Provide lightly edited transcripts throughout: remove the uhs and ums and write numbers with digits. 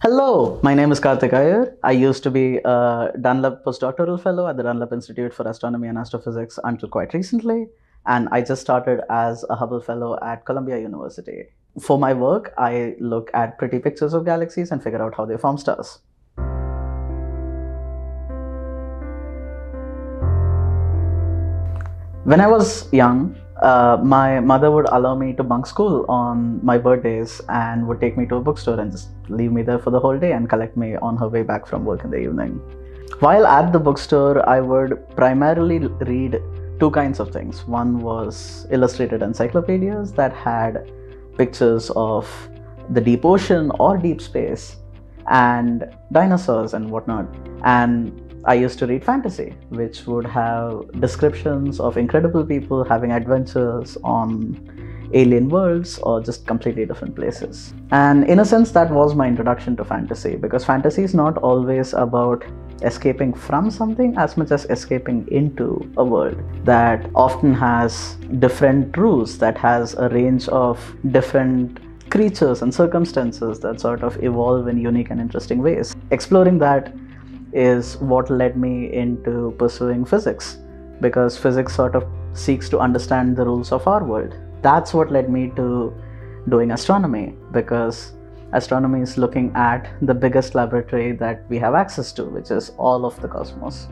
Hello, my name is Kartheik Iyer. I used to be a Dunlap postdoctoral fellow at the Dunlap Institute for Astronomy and Astrophysics until quite recently, and I just started as a Hubble fellow at Columbia University. For my work, I look at pretty pictures of galaxies and figure out how they form stars. When I was young, my mother would allow me to bunk school on my birthdays and would take me to a bookstore and just leave me there for the whole day and collect me on her way back from work in the evening. While at the bookstore, I would primarily read two kinds of things. One was illustrated encyclopedias that had pictures of the deep ocean or deep space and dinosaurs and whatnot. And I used to read fantasy, which would have descriptions of incredible people having adventures on alien worlds or just completely different places. And in a sense, that was my introduction to fantasy, because fantasy is not always about escaping from something as much as escaping into a world that often has different rules, that has a range of different creatures and circumstances that sort of evolve in unique and interesting ways. Exploring that is what led me into pursuing physics, because physics sort of seeks to understand the rules of our world. That's what led me to doing astronomy, because astronomy is looking at the biggest laboratory that we have access to, which is all of the cosmos.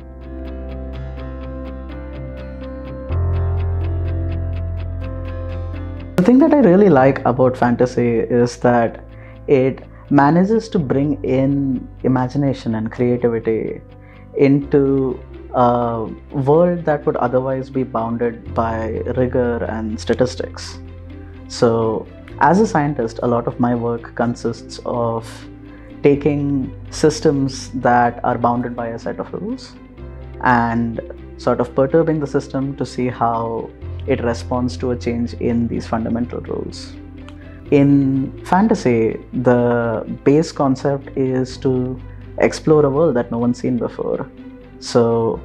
The thing that I really like about fantasy is that it manages to bring in imagination and creativity into a world that would otherwise be bounded by rigor and statistics. So, as a scientist, a lot of my work consists of taking systems that are bounded by a set of rules and sort of perturbing the system to see how it responds to a change in these fundamental rules. In fantasy, the base concept is to explore a world that no one's seen before. So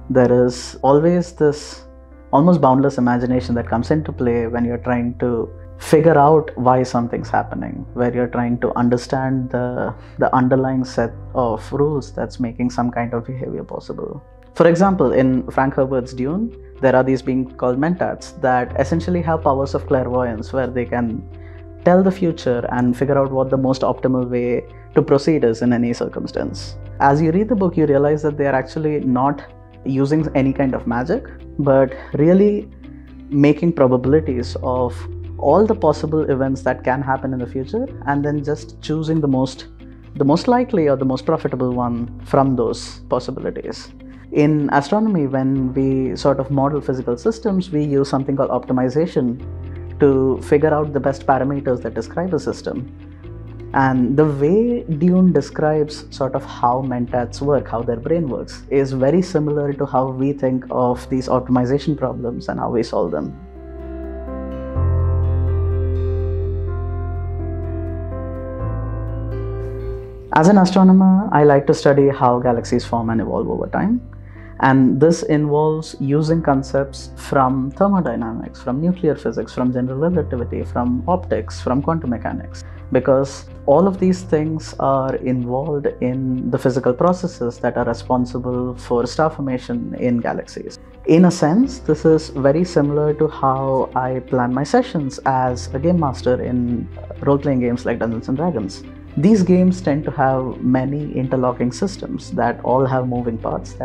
there is always this almost boundless imagination that comes into play when you're trying to figure out why something's happening, where you're trying to understand the underlying set of rules that's making some kind of behavior possible. For example, in Frank Herbert's Dune, there are these beings called mentats that essentially have powers of clairvoyance, where they can tell the future and figure out what the most optimal way to proceed is in any circumstance. As you read the book, you realize that they are actually not using any kind of magic, but really making probabilities of all the possible events that can happen in the future, and then just choosing the most likely or the most profitable one from those possibilities. In astronomy, when we sort of model physical systems, we use something called optimization to figure out the best parameters that describe a system. And the way Dune describes sort of how mentats work, how their brain works, is very similar to how we think of these optimization problems and how we solve them. As an astronomer, I like to study how galaxies form and evolve over time. And this involves using concepts from thermodynamics, from nuclear physics, from general relativity, from optics, from quantum mechanics, because all of these things are involved in the physical processes that are responsible for star formation in galaxies. In a sense, this is very similar to how I plan my sessions as a game master in role-playing games like Dungeons & Dragons. These games tend to have many interlocking systems that all have moving parts,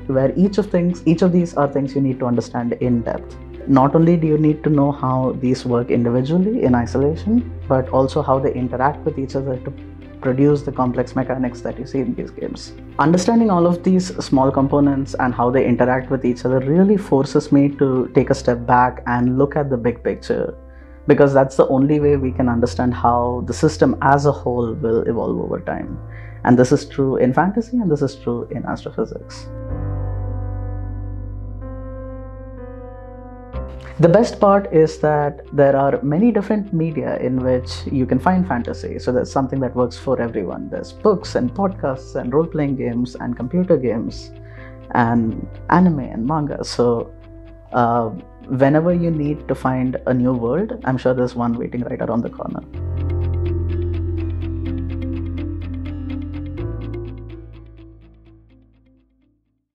where each of these are things you need to understand in depth. Not only do you need to know how these work individually in isolation, but also how they interact with each other to produce the complex mechanics that you see in these games. Understanding all of these small components and how they interact with each other really forces me to take a step back and look at the big picture, because that's the only way we can understand how the system as a whole will evolve over time. And this is true in fantasy, and this is true in astrophysics. The best part is that there are many different media in which you can find fantasy. So there's something that works for everyone. There's books and podcasts and role-playing games and computer games and anime and manga. So whenever you need to find a new world, I'm sure there's one waiting right around the corner.